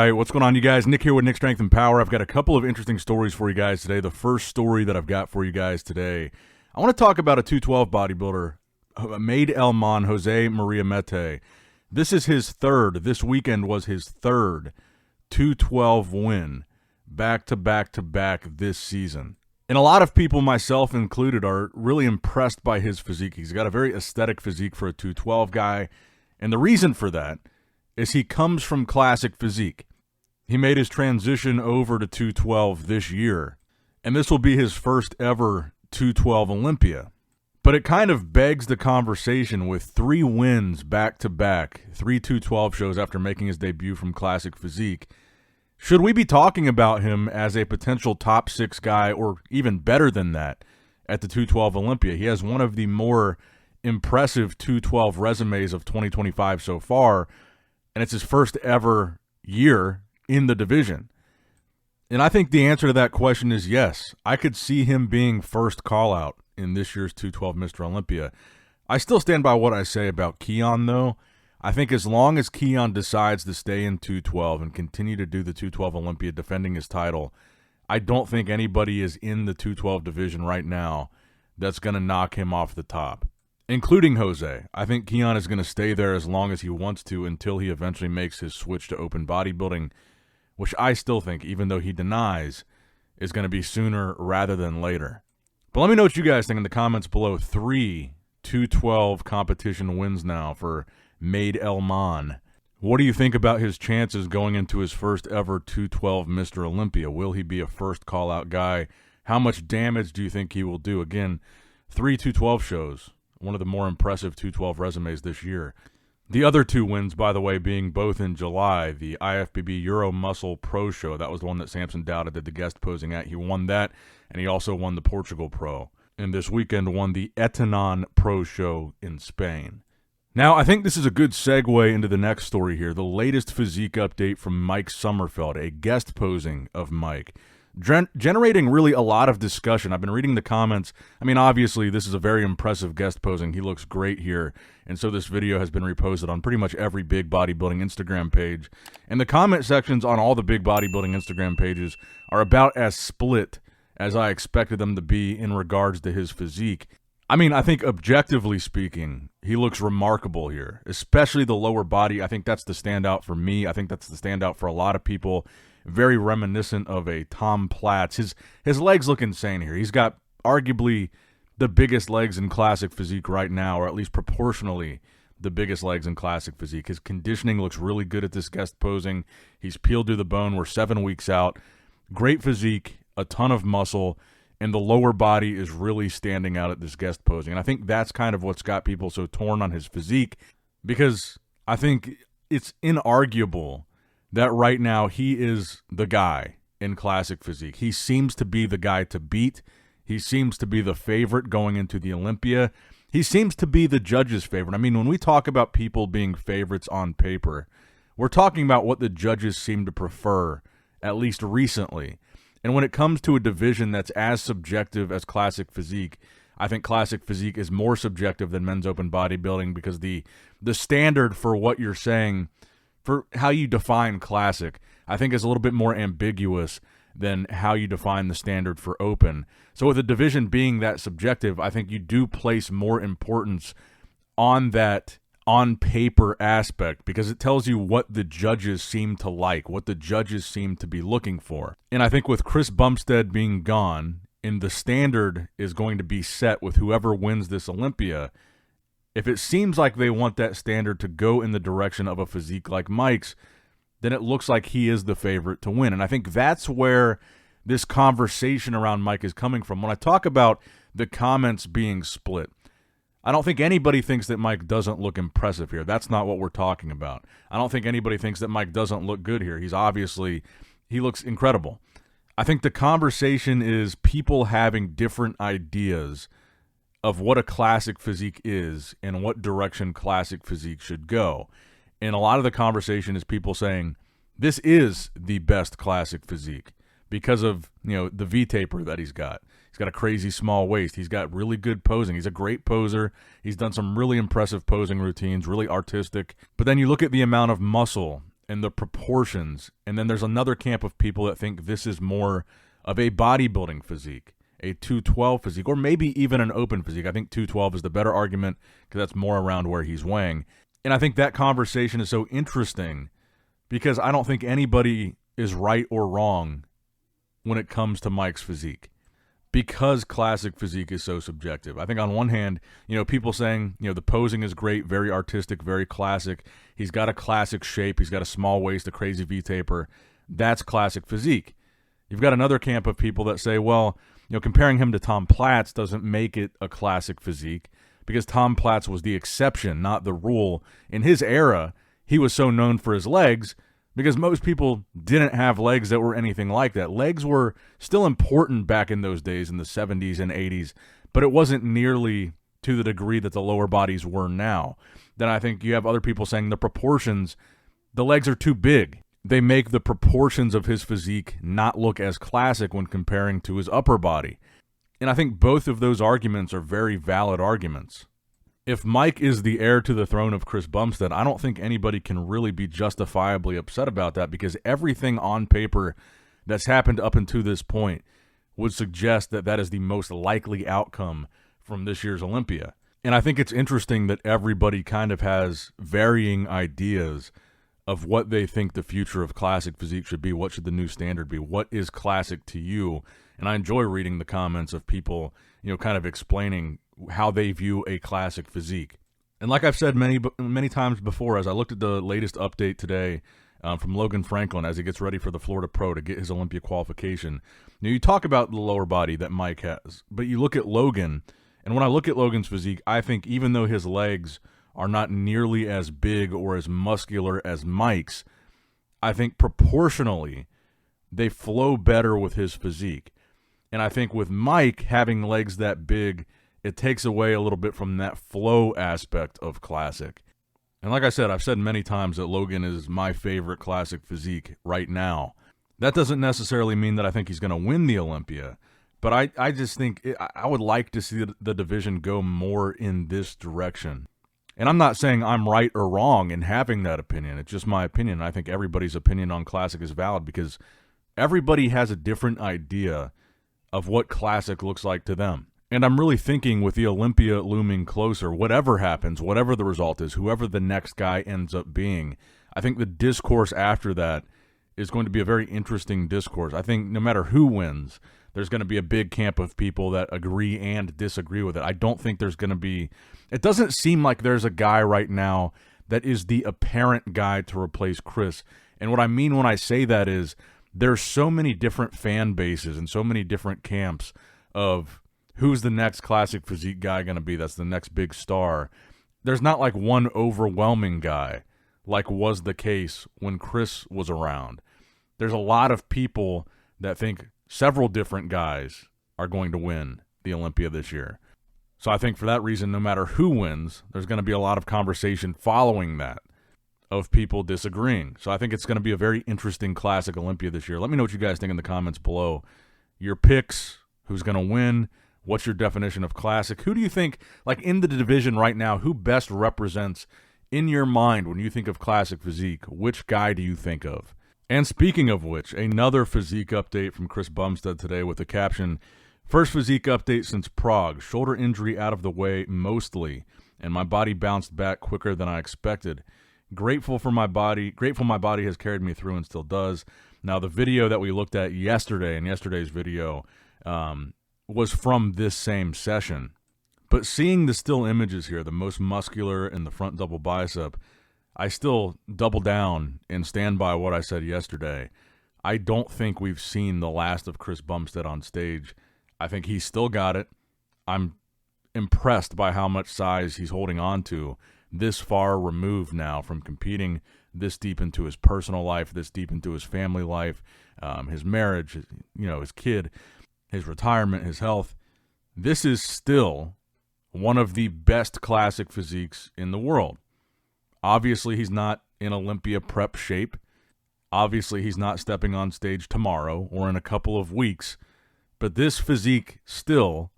right, what's going on, you guys? Nick here with Nick Strength and Power. I've got a couple of interesting stories for you guys today. The first story that I've got for you guys today, I want to talk about a 212 bodybuilder, Madelman, Jose Maria Mete. This is his third. This weekend was his third 212 win, back to back this season. And a lot of people, myself included, are really impressed by his physique. He's got a very aesthetic physique for a 212 guy, and the reason for that is he comes from classic physique. He made his transition over to 212 this year, and this will be his first ever 212 Olympia. But it kind of begs the conversation with 3 wins back-to-back, 3 212 shows after making his debut from classic physique. Should we be talking about him as a potential top 6 guy, or even better than that, at the 212 Olympia? He has one of the more impressive 212 resumes of 2025 so far, and it's his first ever year in the division. And I think the answer to that question is yes. I could see him being first call-out in this year's 212 Mr. Olympia. I still stand by what I say about Keon, though. I think as long as Keon decides to stay in 212 and continue to do the 212 Olympia defending his title, I don't think anybody is in the 212 division right now that's going to knock him off the top, including Jose. I think Keon is going to stay there as long as he wants to until he eventually makes his switch to open bodybuilding, which I still think, even though he denies, is going to be sooner rather than later. But let me know what you guys think in the comments below. 3 212 competition wins now for Madelman. What do you think about his chances going into his first ever 212 Mr. Olympia? Will he be a first call-out guy? How much damage do you think he will do? Again, 3 212 shows. One of the more impressive 212 resumes this year. The other 2 wins, by the way, being both in July, the IFBB Euro Muscle Pro Show. That was the one that Samson Dowda did the guest posing at. He won that, and he also won the Portugal Pro. And this weekend won the Etanon Pro Show in Spain. Now, I think this is a good segue into the next story here. The latest physique update from Mike Sommerfeld, a guest posing of Mike, generating really a lot of discussion. I've been reading the comments. I mean, obviously, this is a very impressive guest posing. He looks great here. And so this video has been reposted on pretty much every big bodybuilding Instagram page. And the comment sections on all the big bodybuilding Instagram pages are about as split as I expected them to be in regards to his physique. I mean, I think objectively speaking, he looks remarkable here, especially the lower body. I think that's the standout for me. I think that's the standout for a lot of people. Very reminiscent of a Tom Platz. His legs look insane here. He's got arguably the biggest legs in classic physique right now, or at least proportionally the biggest legs in classic physique. His conditioning looks really good at this guest posing. He's peeled to the bone. We're 7 weeks out. Great physique, a ton of muscle, and the lower body is really standing out at this guest posing. And I think that's kind of what's got people so torn on his physique, because I think it's inarguable that right now he is the guy in classic physique. He seems to be the guy to beat. He seems to be the favorite going into the Olympia. He seems to be the judges' favorite. I mean, when we talk about people being favorites on paper, we're talking about what the judges seem to prefer, at least recently. And when it comes to a division that's as subjective as classic physique, I think classic physique is more subjective than men's open bodybuilding, because the standard for what you're saying, for how you define classic, I think is a little bit more ambiguous than how you define the standard for open. So with a division being that subjective, I think you do place more importance on that on-paper aspect, because it tells you what the judges seem to like, what the judges seem to be looking for. And I think with Chris Bumstead being gone, and the standard is going to be set with whoever wins this Olympia, if it seems like they want that standard to go in the direction of a physique like Mike's, then it looks like he is the favorite to win. And I think that's where this conversation around Mike is coming from. When I talk about the comments being split, I don't think anybody thinks that Mike doesn't look impressive here. That's not what we're talking about. I don't think anybody thinks that Mike doesn't look good here. He looks incredible. I think the conversation is people having different ideas of what a classic physique is and what direction classic physique should go. And a lot of the conversation is people saying, this is the best classic physique because of, the V-taper that he's got. He's got a crazy small waist. He's got really good posing. He's a great poser. He's done some really impressive posing routines, really artistic. But then you look at the amount of muscle and the proportions. And then there's another camp of people that think this is more of a bodybuilding physique, a 212 physique, or maybe even an open physique. I think 212 is the better argument because that's more around where he's weighing. And I think that conversation is so interesting because I don't think anybody is right or wrong when it comes to Mike's physique, because classic physique is so subjective. I think on one hand, people saying, the posing is great, very artistic, very classic. He's got a classic shape. He's got a small waist, a crazy V-taper. That's classic physique. You've got another camp of people that say, well, comparing him to Tom Platz doesn't make it a classic physique because Tom Platz was the exception, not the rule. In his era, he was so known for his legs because most people didn't have legs that were anything like that. Legs were still important back in those days in the 70s and 80s, but it wasn't nearly to the degree that the lower bodies were now. Then I think you have other people saying the proportions, the legs are too big. They make the proportions of his physique not look as classic when comparing to his upper body. And I think both of those arguments are very valid arguments. If Mike is the heir to the throne of Chris Bumstead, I don't think anybody can really be justifiably upset about that because everything on paper that's happened up until this point would suggest that that is the most likely outcome from this year's Olympia. And I think it's interesting that everybody kind of has varying ideas of what they think the future of classic physique should be. What should the new standard be? What is classic to you? And I enjoy reading the comments of people, kind of explaining how they view a classic physique. And like I've said many times before, as I looked at the latest update today from Logan Franklin as he gets ready for the Florida Pro to get his Olympia qualification, you talk about the lower body that Mike has, but you look at Logan, and when I look at Logan's physique, I think even though his legs are not nearly as big or as muscular as Mike's, I think proportionally they flow better with his physique. And I think with Mike having legs that big, it takes away a little bit from that flow aspect of classic. And like I said, I've said many times that Logan is my favorite classic physique right now. That doesn't necessarily mean that I think he's going to win the Olympia, but I just think I would like to see the division go more in this direction. And I'm not saying I'm right or wrong in having that opinion. It's just my opinion. I think everybody's opinion on classic is valid because everybody has a different idea of what classic looks like to them. And I'm really thinking with the Olympia looming closer, whatever happens, whatever the result is, whoever the next guy ends up being, I think the discourse after that is going to be a very interesting discourse. I think no matter who wins, there's going to be a big camp of people that agree and disagree with it. I don't think there's going to be, it doesn't seem like there's a guy right now that is the apparent guy to replace Chris. And what I mean when I say that is there's so many different fan bases and so many different camps of who's the next classic physique guy going to be that's the next big star. There's not like one overwhelming guy like was the case when Chris was around. There's a lot of people that think several different guys are going to win the Olympia this year. So I think for that reason, no matter who wins, there's going to be a lot of conversation following that of people disagreeing. So I think it's going to be a very interesting classic Olympia this year. Let me know what you guys think in the comments below. Your picks, who's going to win, what's your definition of classic? Who do you think, like in the division right now, who best represents in your mind when you think of classic physique? Which guy do you think of? And speaking of which, another physique update from Chris Bumstead today with the caption, "First physique update since Prague. Shoulder injury out of the way mostly, and my body bounced back quicker than I expected. Grateful my body has carried me through and still does." Now, the video that we looked at yesterday, in yesterday's video, was from this same session. But seeing the still images here, the most muscular in the front double bicep, I still double down and stand by what I said yesterday. I don't think we've seen the last of Chris Bumstead on stage. I think he's still got it. I'm impressed by how much size he's holding on to this far removed now from competing this deep into his personal life, this deep into his family life, his marriage, his kid, his retirement, his health. This is still one of the best classic physiques in the world. Obviously, he's not in Olympia prep shape. Obviously, he's not stepping on stage tomorrow or in a couple of weeks. But this physique still,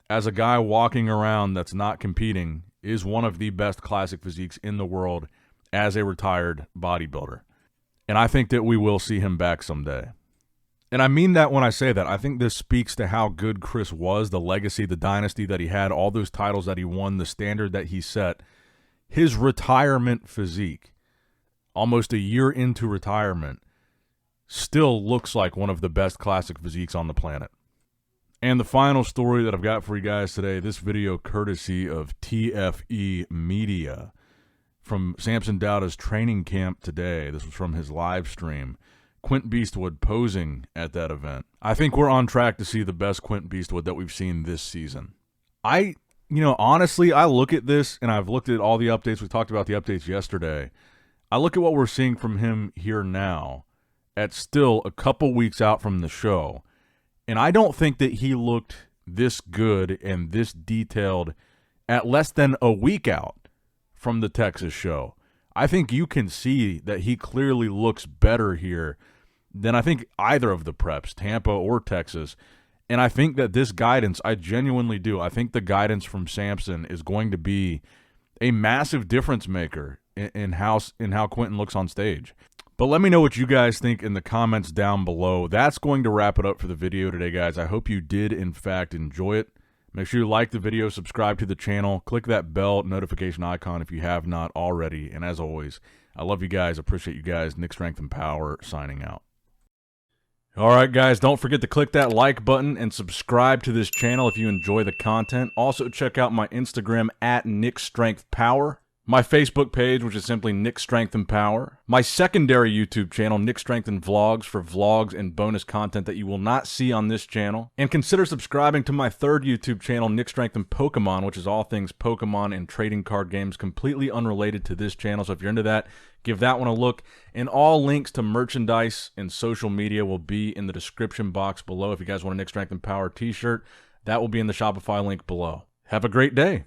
as a guy walking around that's not competing, is one of the best classic physiques in the world as a retired bodybuilder. And I think that we will see him back someday. And I mean that when I say that. I think this speaks to how good Chris was, the legacy, the dynasty that he had, all those titles that he won, the standard that he set. His retirement physique, almost a year into retirement, still looks like one of the best classic physiques on the planet. And the final story that I've got for you guys today, this video courtesy of TFE Media from Samson Dowda's training camp today. This was from his live stream. Quinton Beastwood posing at that event. I think we're on track to see the best Quinton Beastwood that we've seen this season. Honestly, I look at this, and I've looked at all the updates. We talked about the updates yesterday. I look at what we're seeing from him here now at still a couple weeks out from the show, and I don't think that he looked this good and this detailed at less than a week out from the Texas show. I think you can see that he clearly looks better here than I think either of the preps, Tampa or Texas. And I think that this guidance, I genuinely do. I think the guidance from Samson is going to be a massive difference maker in how Quinton looks on stage. But let me know what you guys think in the comments down below. That's going to wrap it up for the video today, guys. I hope you did, in fact, enjoy it. Make sure you like the video, subscribe to the channel, click that bell notification icon if you have not already. And as always, I love you guys, appreciate you guys. Nick Strength and Power signing out. All right, guys, don't forget to click that like button and subscribe to this channel if you enjoy the content. Also, check out my Instagram at Nick Strength Power. My Facebook page, which is simply Nick Strength and Power. My secondary YouTube channel, Nick Strength and Vlogs, for vlogs and bonus content that you will not see on this channel. And consider subscribing to my third YouTube channel, Nick Strength and Pokemon, which is all things Pokemon and trading card games, completely unrelated to this channel. So if you're into that, give that one a look. And all links to merchandise and social media will be in the description box below. If you guys want a Nick Strength and Power t-shirt, that will be in the Shopify link below. Have a great day.